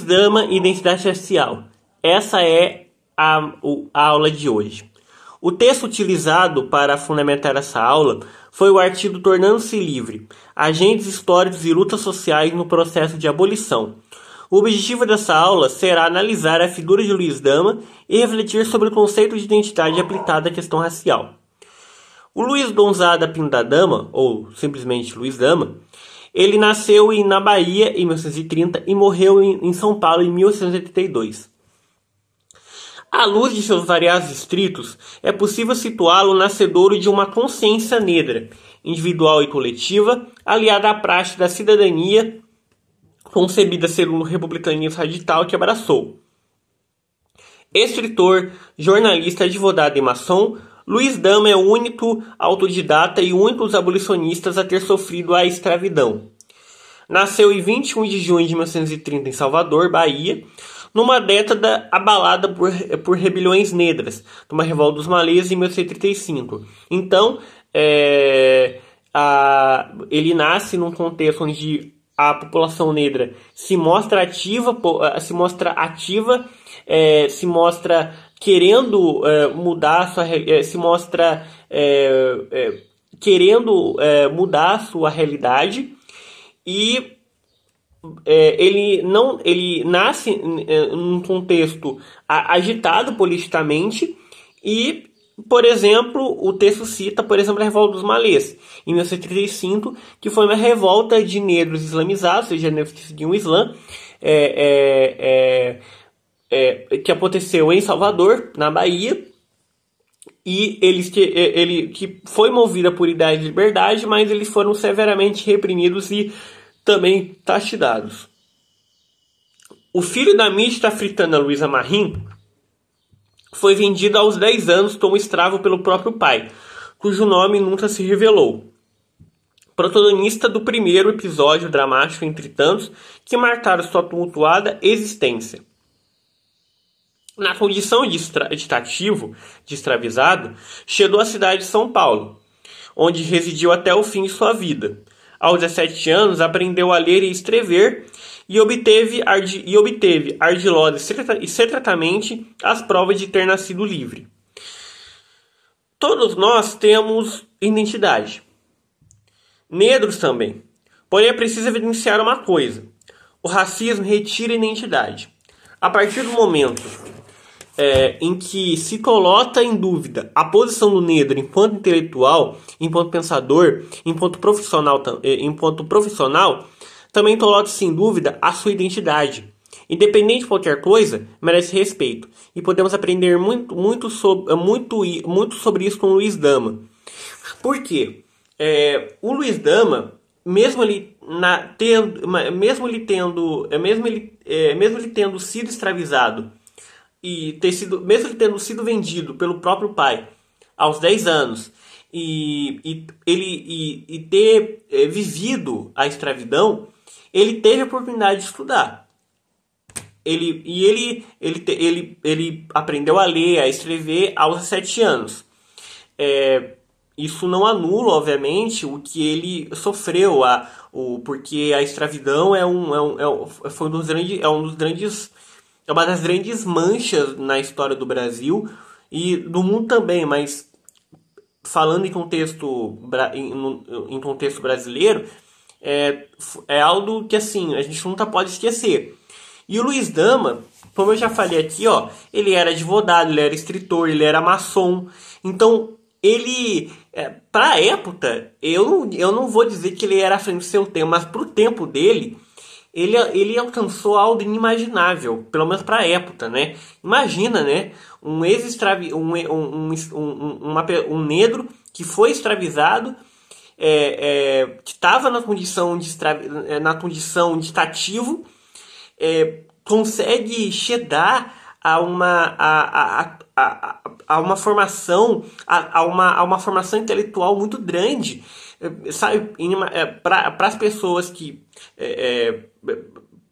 Dama e identidade racial. Essa é a aula de hoje. O texto utilizado para fundamentar essa aula foi o artigo Tornando-se Livre, Agentes Históricos e Lutas Sociais no Processo de Abolição. O objetivo dessa aula será analisar a figura de Luiz Dama e refletir sobre o conceito de identidade aplicado à questão racial. O Luiz Gonzaga Pinto da Dama, ou simplesmente Luiz Dama, ele nasceu na Bahia em 1930 e morreu em São Paulo em 1882. À luz de seus variados escritos, é possível situá-lo nascedouro de uma consciência negra, individual e coletiva, aliada à prática da cidadania, concebida segundo o republicanismo radical que abraçou. Escritor, jornalista, advogado e maçom, Luiz Dama é o único autodidata e o único dos abolicionistas a ter sofrido a escravidão. Nasceu em 21 de junho de 1930 em Salvador, Bahia, numa década abalada por rebeliões negras, numa revolta dos malês em 1835. Então, ele nasce num contexto onde a população negra se mostra ativa, se mostra querendo mudar mudar a sua realidade, e ele nasce num contexto agitado politicamente e, por exemplo, o texto cita, por exemplo, a Revolta dos Malês, em 1935, que foi uma revolta de negros islamizados, ou seja, negros que seguiam o Islã, que aconteceu em Salvador, na Bahia, e ele que foi movida por ideais de liberdade, mas eles foram severamente reprimidos e também castigados. O filho da mística africana Luísa Marim foi vendido aos 10 anos como escravo pelo próprio pai, cujo nome nunca se revelou. Protagonista do primeiro episódio dramático entre tantos que marcaram sua tumultuada existência. Na condição de cativo, de escravizado, chegou à cidade de São Paulo, onde residiu até o fim de sua vida. Aos 17 anos, aprendeu a ler e escrever e obteve ardilosa e secretamente as provas de ter nascido livre. Todos nós temos identidade. Negros também. Porém, é preciso evidenciar uma coisa. O racismo retira a identidade. A partir do momento em que se coloca em dúvida a posição do negro enquanto intelectual, enquanto pensador, enquanto profissional, também coloca-se em dúvida a sua identidade. Independente de qualquer coisa, merece respeito. E podemos aprender muito sobre isso com o Luiz Dama. Por quê? O Luiz Dama, mesmo ele tendo sido escravizado, e mesmo ele tendo sido vendido pelo próprio pai aos 10 anos e ter vivido a escravidão, ele teve a oportunidade de estudar. Ele aprendeu a ler, a escrever aos 17 anos. Isso não anula, obviamente, o que ele sofreu, porque a escravidão é uma das grandes manchas na história do Brasil e do mundo também, mas falando em contexto brasileiro, é algo que assim, a gente nunca pode esquecer. E o Luiz Dama, como eu já falei aqui, ele era advogado, ele era escritor, ele era maçom. Então, ele, para a época, eu não vou dizer que ele era à frente do seu tempo, mas para o tempo dele, ele alcançou algo inimaginável, pelo menos para a época, né? Imagina, né? Um negro que foi escravizado, que estava na condição de cativo, consegue chegar a uma formação intelectual muito grande, sabe, para as pessoas que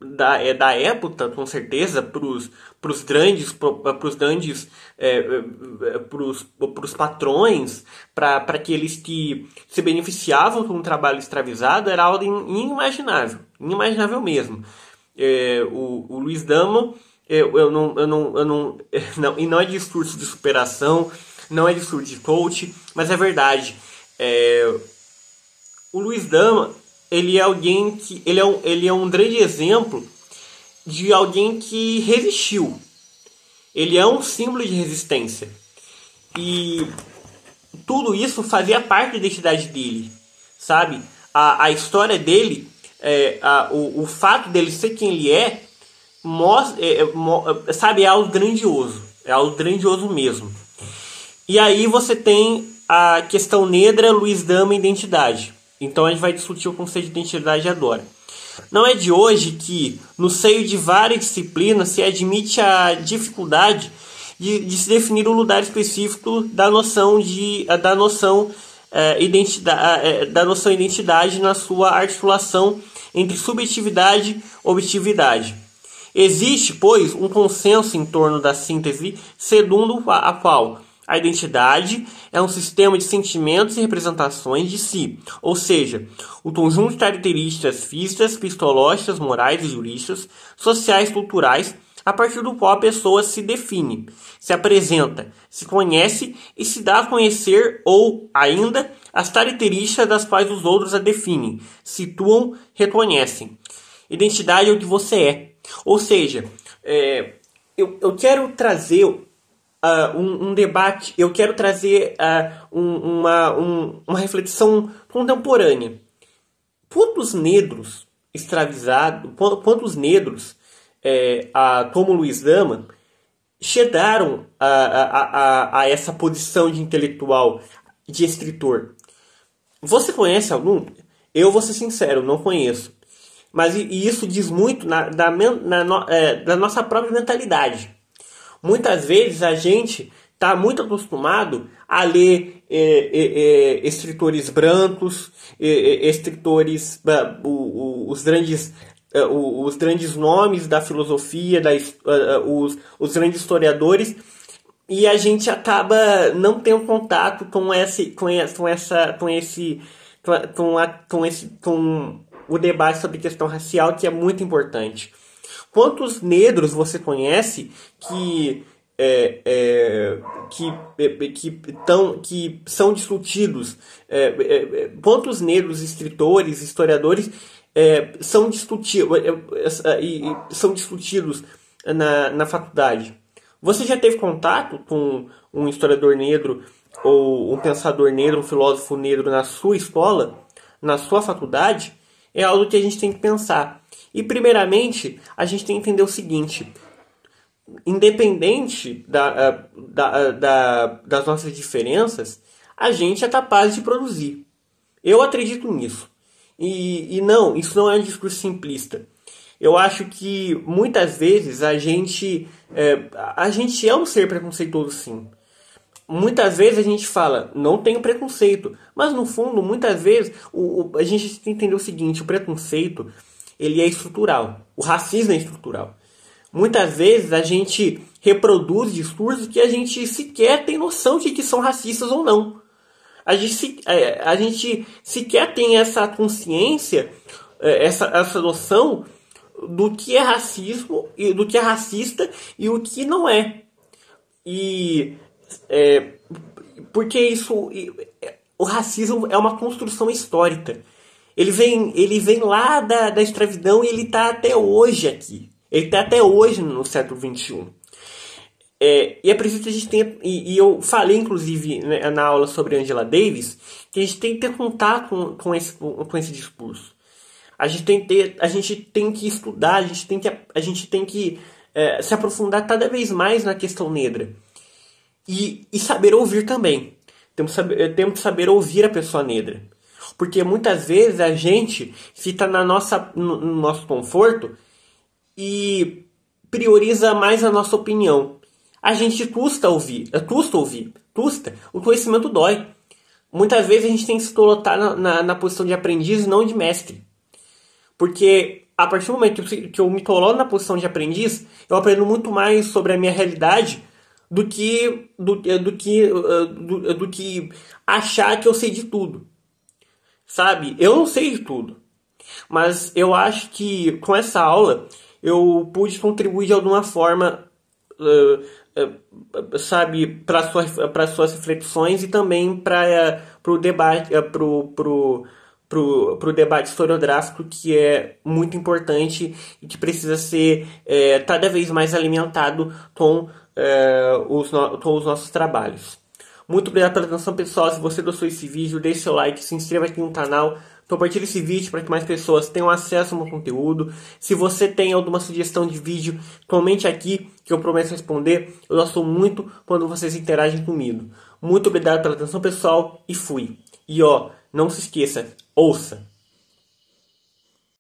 da época, com certeza, para os patrões, para aqueles que se beneficiavam com o trabalho escravizado, era algo inimaginável mesmo. o Luiz Dama, não, e não é discurso de superação, não é discurso de coach, mas é verdade. O Luiz Dama, ele é alguém que ele é um grande exemplo de alguém que resistiu. Ele é um símbolo de resistência. E tudo isso fazia parte da identidade dele, sabe? A história dele, o fato dele ser quem ele é, sabe, é algo grandioso. É algo grandioso mesmo. E aí você tem a questão negra, Luiz Dama e identidade. Então a gente vai discutir o conceito de identidade agora. Não é de hoje que, no seio de várias disciplinas, se admite a dificuldade de se definir um lugar específico da noção identidade na sua articulação entre subjetividade e objetividade. Existe, pois, um consenso em torno da síntese segundo a qual a identidade é um sistema de sentimentos e representações de si, ou seja, o conjunto de características físicas, psicológicas, morais e jurídicas, sociais, culturais, a partir do qual a pessoa se define, se apresenta, se conhece e se dá a conhecer, ou ainda as características das quais os outros a definem, situam, reconhecem. Identidade é o que você é. Ou seja, eu quero trazer um debate, eu quero trazer uma reflexão contemporânea. Quantos negros escravizados, quantos negros, como Luiz Dama, chegaram a essa posição de intelectual, de escritor? Você conhece algum? Eu vou ser sincero, não conheço. Mas isso diz muito da nossa própria mentalidade. Muitas vezes a gente está muito acostumado a ler escritores brancos, escritores, os grandes nomes da filosofia, os grandes historiadores, e a gente acaba não tendo contato com o debate sobre questão racial, que é muito importante. Quantos negros você conhece que são discutidos? Quantos negros escritores, historiadores são discutidos na faculdade? Você já teve contato com um historiador negro ou um pensador negro, um filósofo negro na sua escola, na sua faculdade? É algo que a gente tem que pensar. E, primeiramente, a gente tem que entender o seguinte: independente das nossas diferenças, a gente é capaz de produzir. Eu acredito nisso. E não, isso não é um discurso simplista. Eu acho que, muitas vezes, a gente é um ser preconceituoso, sim. Muitas vezes a gente fala, não tenho preconceito. Mas, no fundo, muitas vezes, a gente tem que entender o seguinte: o preconceito, ele é estrutural. O racismo é estrutural. Muitas vezes a gente reproduz discursos que a gente sequer tem noção de que são racistas ou não. A gente sequer tem essa consciência, essa noção do que é racismo, e do que é racista e o que não é. Porque o racismo é uma construção histórica. Ele vem lá da escravidão e ele está até hoje aqui. Ele está até hoje no século XXI. E é preciso que a gente tenha... E eu falei, inclusive, né, na aula sobre Angela Davis, que a gente tem que ter contato com esse discurso. A gente tem que estudar, a gente tem que se aprofundar cada vez mais na questão negra. E saber ouvir também. Temos que saber ouvir a pessoa negra. Porque muitas vezes a gente fica no nosso conforto e prioriza mais a nossa opinião. A gente custa ouvir. O conhecimento dói. Muitas vezes a gente tem que se colocar na posição de aprendiz e não de mestre. Porque a partir do momento que eu me coloco na posição de aprendiz, eu aprendo muito mais sobre a minha realidade do que achar que eu sei de tudo. Sabe? Eu não sei de tudo. Mas eu acho que com essa aula eu pude contribuir de alguma forma, sabe, para suas reflexões e também para o debate, pro debate historiográfico, que é muito importante e que precisa ser cada vez mais alimentado com os nossos trabalhos. Muito obrigado pela atenção, pessoal. Se você gostou desse vídeo, deixe seu like, se inscreva aqui no canal, compartilhe esse vídeo para que mais pessoas tenham acesso ao meu conteúdo. Se você tem alguma sugestão de vídeo, comente aqui que eu prometo responder. Eu gosto muito quando vocês interagem comigo. Muito obrigado pela atenção, pessoal, e fui. E ó, não se esqueça, ouça!